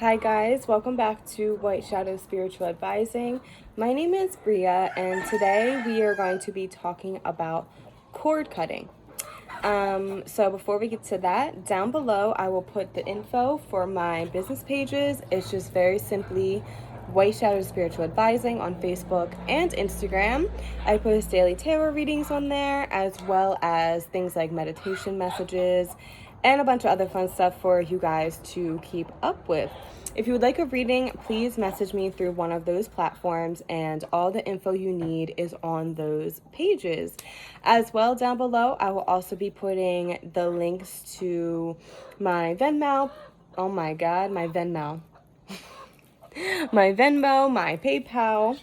Hi guys, welcome back to White Shadow Spiritual Advising. My name is Bria and today we are going to be talking about cord cutting. So before we get to that, down below I will put the info for my business pages. It's just very simply White Shadow Spiritual Advising on Facebook and Instagram. I post daily tarot readings on there, as well as things like meditation messages and a bunch of other fun stuff for you guys to keep up with. If you would like a reading, please message me through one of those platforms, and all the info you need is on those pages. As well, down below, I will also be putting the links to my Venmo. Oh my God, my Venmo. My Venmo, my PayPal,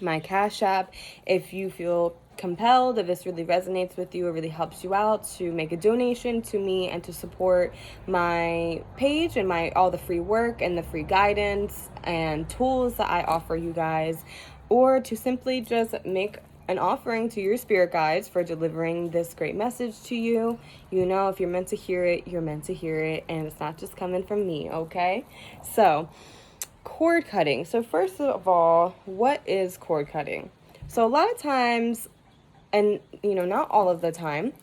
my Cash App. If you feel compelled, if this really resonates with you, it really helps you out to make a donation to me and to support my page and all the free work and the free guidance and tools that I offer you guys, or to simply just make an offering to your spirit guides for delivering this great message to you. You know, if you're meant to hear it, you're meant to hear it, and it's not just coming from me, okay? So cord cutting. So first of all, what is cord cutting? So a lot of times, and not all of the time,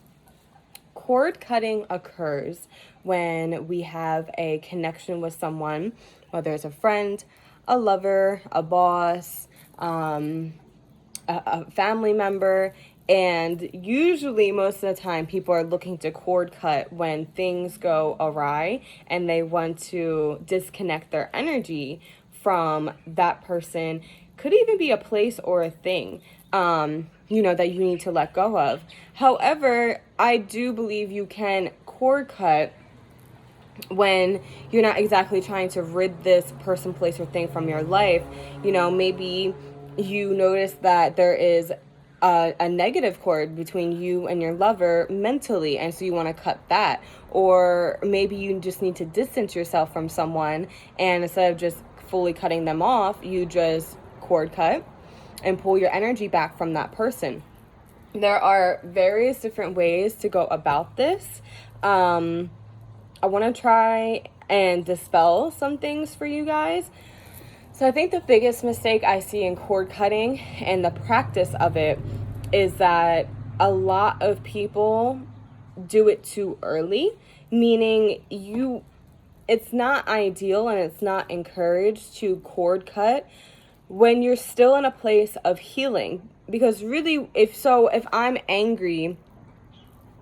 cord cutting occurs when we have a connection with someone, whether it's a friend, a lover, a boss, a family member. And usually most of the time people are looking to cord cut when things go awry and they want to disconnect their energy from that person. Could even be a place or a thing, that you need to let go of. However, I do believe you can cord cut when you're not exactly trying to rid this person, place, or thing from your life. Maybe you notice that there is a negative cord between you and your lover mentally, and so you want to cut that. Or maybe you just need to distance yourself from someone, and instead of just fully cutting them off, you just cord cut and pull your energy back from that person. There are various different ways to go about this. I want to try and dispel some things for you guys. So I think the biggest mistake I see in cord cutting and the practice of it is that a lot of people do it too early, meaning it's not ideal and it's not encouraged to cord cut when you're still in a place of healing. Because really, if I'm angry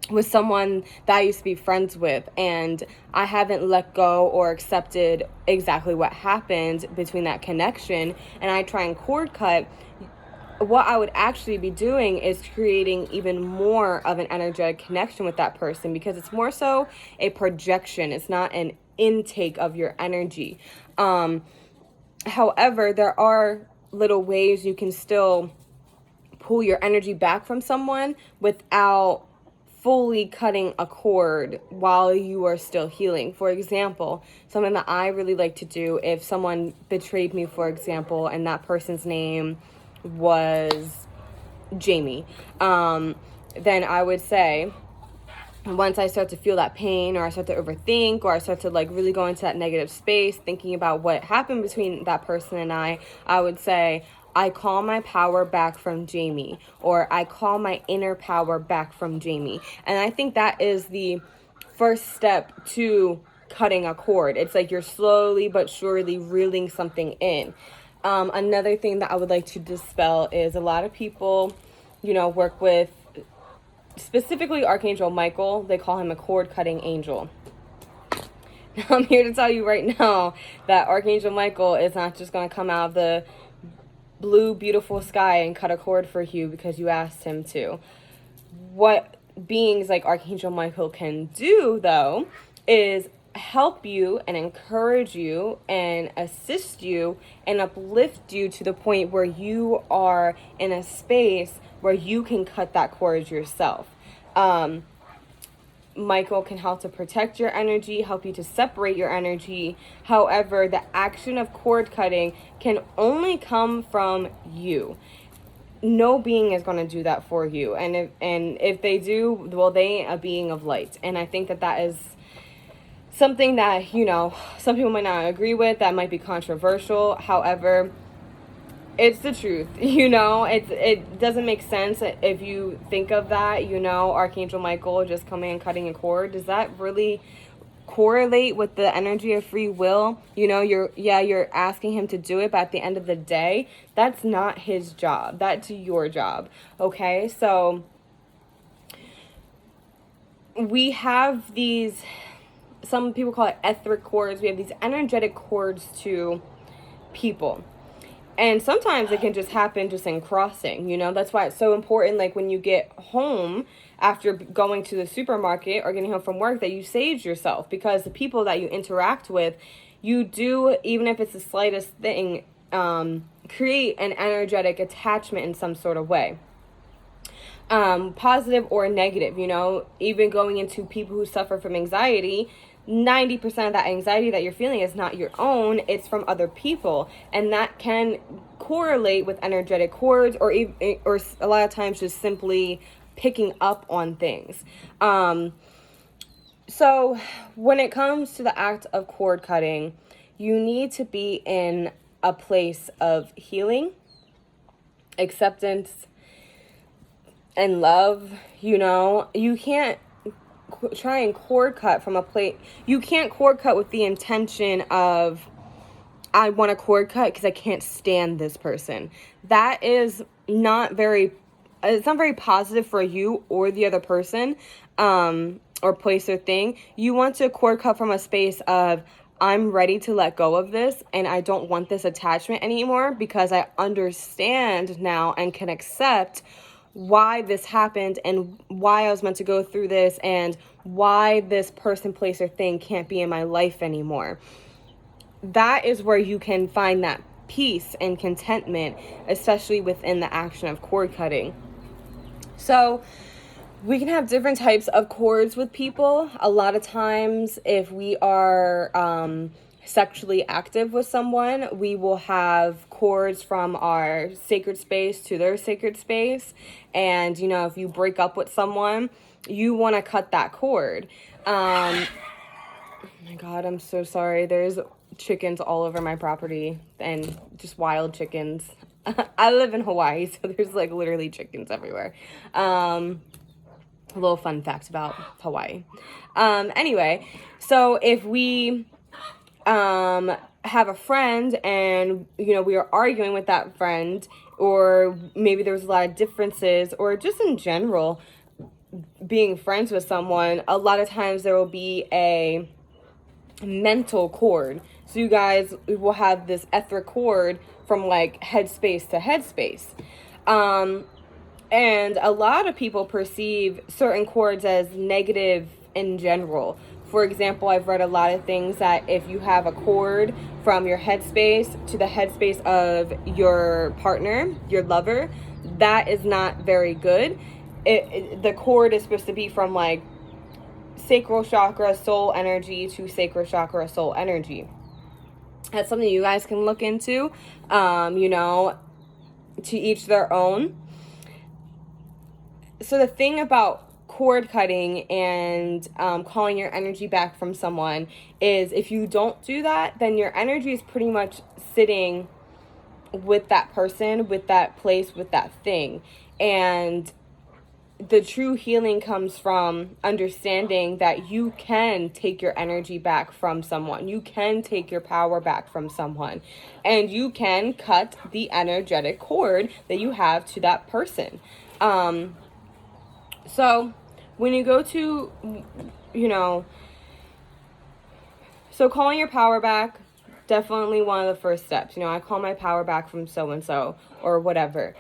with someone that I used to be friends with and I haven't let go or accepted exactly what happened between that connection, and I try and cord cut, what I would actually be doing is creating even more of an energetic connection with that person, because it's more so a projection. It's not an intake of your energy. However, there are little ways you can still pull your energy back from someone without fully cutting a cord while you are still healing. For example, something that I really like to do, if someone betrayed me, for example, and that person's name was Jamie, then I would say, once I start to feel that pain, or I start to overthink, or I start to really go into that negative space thinking about what happened between that person and I would say, I call my power back from Jamie, or I call my inner power back from Jamie. And I think that is the first step to cutting a cord. It's like you're slowly but surely reeling something in. Another thing that I would like to dispel is a lot of people, work with specifically Archangel Michael. They call him a cord cutting angel. Now, I'm here to tell you right now that Archangel Michael is not just going to come out of the blue, beautiful sky and cut a cord for you because you asked him to. What beings like Archangel Michael can do, though, is help you and encourage you and assist you and uplift you to the point where you are in a space where you can cut that cord yourself. Michael can help to protect your energy, help you to separate your energy. However, the action of cord cutting can only come from you. No being is going to do that for you. And if they do, well, they ain't a being of light. And I think that is something that, you know, some people might not agree with, that might be controversial. However, it's the truth, you know. It doesn't make sense if you think of that, you know, Archangel Michael just coming and cutting a cord. Does that really correlate with the energy of free will? You know, you're asking him to do it, but at the end of the day, that's not his job. That's your job. Okay? So we have these, some people call it etheric cords. We have these energetic cords to people. And sometimes it can just happen just in crossing, you know. That's why it's so important, like when you get home after going to the supermarket or getting home from work, that you sage yourself, because the people that you interact with, you do, even if it's the slightest thing, create an energetic attachment in some sort of way. Positive or negative, you know. Even going into people who suffer from anxiety, 90% of that anxiety that you're feeling is not your own, it's from other people, and that can correlate with energetic cords, or a lot of times just simply picking up on things. So when it comes to the act of cord cutting, you need to be in a place of healing, acceptance, and love. You know, you can't try and cord cut from a plate. You can't cord cut with the intention of, I want to cord cut because I can't stand this person. That is not very, it's not very positive for you or the other person, or place or thing. You want to cord cut from a space of, I'm ready to let go of this, and I don't want this attachment anymore, because I understand now and can accept why this happened and why I was meant to go through this, and why this person, place, or thing can't be in my life anymore. That is where you can find that peace and contentment, especially within the action of cord cutting. So we can have different types of cords with people. A lot of times, if we are sexually active with someone, we will have cords from our sacred space to their sacred space. And, you know, if you break up with someone, you want to cut that cord. Oh my God, I'm so sorry. There's chickens all over my property, and just wild chickens. I live in Hawaii, so there's like literally chickens everywhere. A little fun fact about Hawaii. Anyway, so if we have a friend and, you know, we are arguing with that friend, or maybe there's a lot of differences, or just in general being friends with someone, a lot of times there will be a mental cord. So you guys will have this etheric cord from like headspace to headspace. And a lot of people perceive certain cords as negative in general. For example, I've read a lot of things that if you have a cord from your headspace to the headspace of your partner, your lover, that is not very good. The cord is supposed to be from like sacral chakra, soul energy to sacral chakra, soul energy. That's something you guys can look into, you know, to each their own. So the thing about cord cutting and calling your energy back from someone is, if you don't do that, then your energy is pretty much sitting with that person, with that place, with that thing. And the true healing comes from understanding that you can take your energy back from someone. You can take your power back from someone. And you can cut the energetic cord that you have to that person. So when you go to, you know, so calling your power back, definitely one of the first steps. You know, I call my power back from so-and-so or whatever.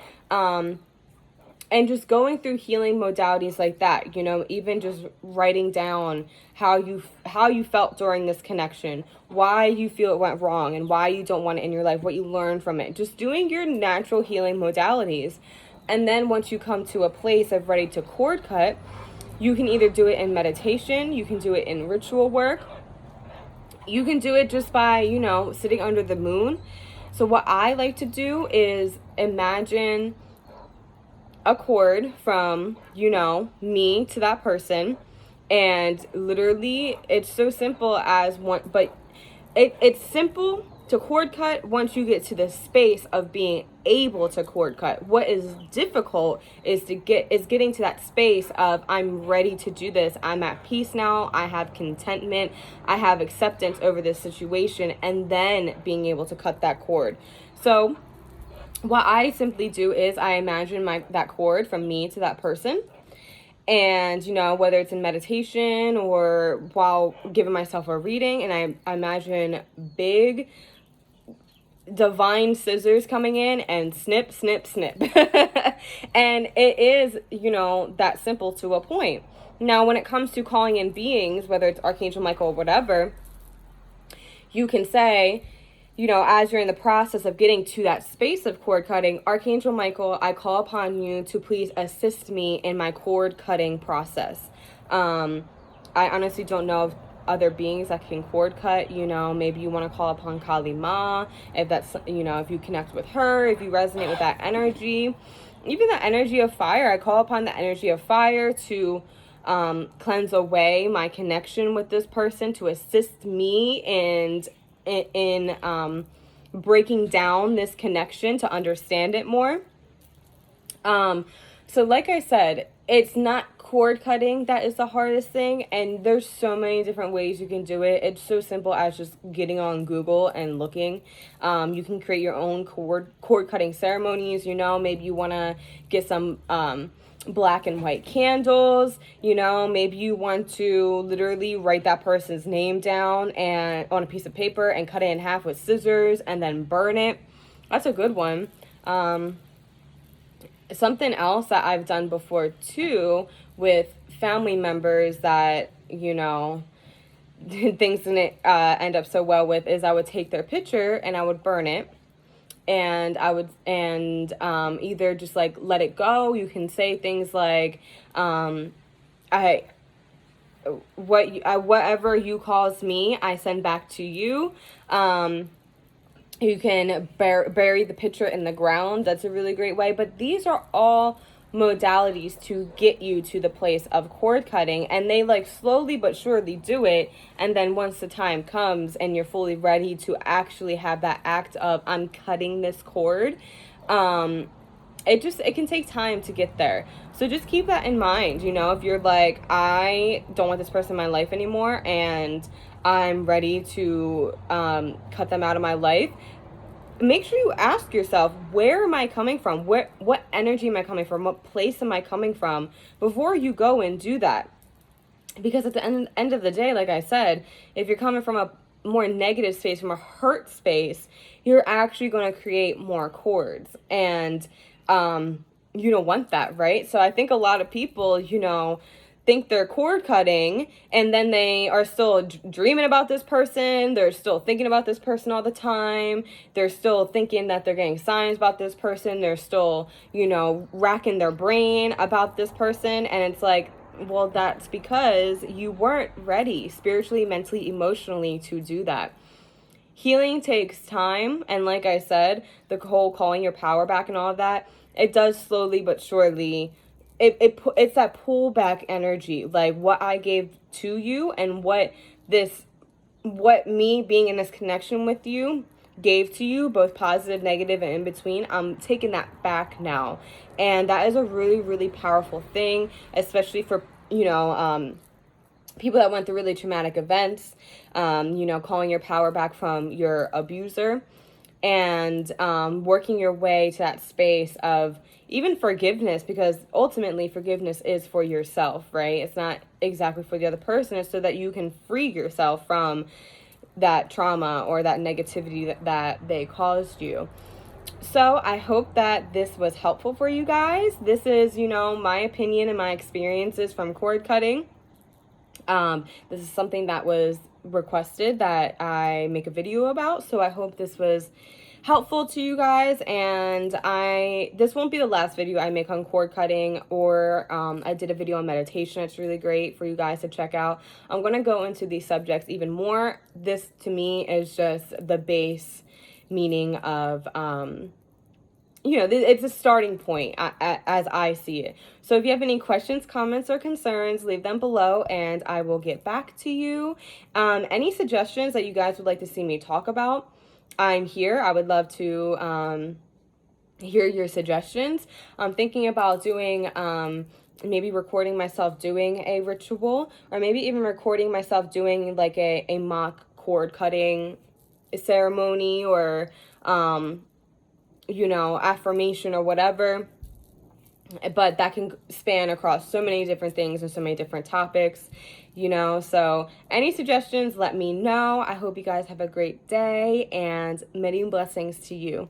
And just going through healing modalities like that, you know, even just writing down how you felt during this connection, why you feel it went wrong, and why you don't want it in your life, what you learned from it. Just doing your natural healing modalities. And then once you come to a place of ready to cord cut, you can either do it in meditation, you can do it in ritual work, you can do it just by, you know, sitting under the moon. So what I like to do is imagine a cord from, you know, me to that person, And literally, it's so simple as one, but it's simple to cord cut once you get to the space of being able to cord cut. What is difficult is getting to that space of, I'm ready to do this. I'm at peace now. I have contentment. I have acceptance over this situation, and then being able to cut that cord. So what I simply do is I imagine that cord from me to that person. And, you know, whether it's in meditation or while giving myself a reading, and I imagine big divine scissors coming in and snip, snip, snip. And it is, you know, that simple to a point. Now, when it comes to calling in beings, whether it's Archangel Michael or whatever, you can say, you know, as you're in the process of getting to that space of cord cutting, Archangel Michael, I call upon you to please assist me in my cord cutting process. I honestly don't know of other beings that can cord cut. You know, maybe you want to call upon Kali Ma, if that's, you know, if you connect with her, if you resonate with that energy. Even the energy of fire, I call upon the energy of fire to cleanse away my connection with this person, to assist me in breaking down this connection, to understand it more. So like I said, it's not cord cutting that is the hardest thing, and there's so many different ways you can do it. It's so simple as just getting on Google and looking. You can create your own cord cutting ceremonies. You know, maybe you want to get some black and white candles. You know, maybe you want to literally write that person's name down and on a piece of paper and cut it in half with scissors and then burn it. That's a good one. Something else that I've done before too with family members that, you know, things didn't end up so well with, is I would take their picture and I would burn it. And I would, either just like let it go. You can say things like, whatever you cause me, I send back to you. You can bury the picture in the ground. That's a really great way. But these are all modalities to get you to the place of cord cutting, and they like slowly but surely do it. And then once the time comes and you're fully ready to actually have that act of, I'm cutting this cord, it can take time to get there. So just keep that in mind. You know, if you're like, I don't want this person in my life anymore and I'm ready to cut them out of my life, make sure you ask yourself, where am I coming from? What energy am I coming from? What place am I coming from before you go and do that? Because at the end of the day, like I said, if you're coming from a more negative space, from a hurt space, you're actually going to create more cords. And you don't want that, right? So I think a lot of people, you know, think they're cord cutting and then they are still dreaming about this person. They're still thinking about this person all the time. They're still thinking that they're getting signs about this person. They're still, you know, racking their brain about this person. And it's like, well, that's because you weren't ready spiritually, mentally, emotionally to do that. Healing takes time. And like I said, the whole calling your power back and all of that, it does slowly but surely. It's that pullback energy, like what I gave to you and what me being in this connection with you gave to you, both positive, negative, and in between. I'm taking that back now. And that is a really, really powerful thing, especially for, you know, people that went through really traumatic events, you know, calling your power back from your abuser, and working your way to that space of even forgiveness, because ultimately forgiveness is for yourself, right? It's not exactly for the other person. It's so that you can free yourself from that trauma or that negativity that they caused you. So I hope that this was helpful for you guys. This is, you know, my opinion and my experiences from cord cutting. This is something that was requested that I make a video about, so I hope this was helpful to you guys. And this won't be the last video I make on cord cutting, or I did a video on meditation. It's really great for you guys to check out. I'm going to go into these subjects even more. This to me is just the base meaning of it's a starting point as I see it. So if you have any questions, comments, or concerns, leave them below and I will get back to you. Any suggestions that you guys would like to see me talk about, I'm here. I would love to hear your suggestions. I'm thinking about doing maybe recording myself doing a ritual, or maybe even recording myself doing like a mock cord cutting ceremony, or affirmation or whatever. But that can span across so many different things and so many different topics, So any suggestions, let me know. I hope you guys have a great day, and many blessings to you.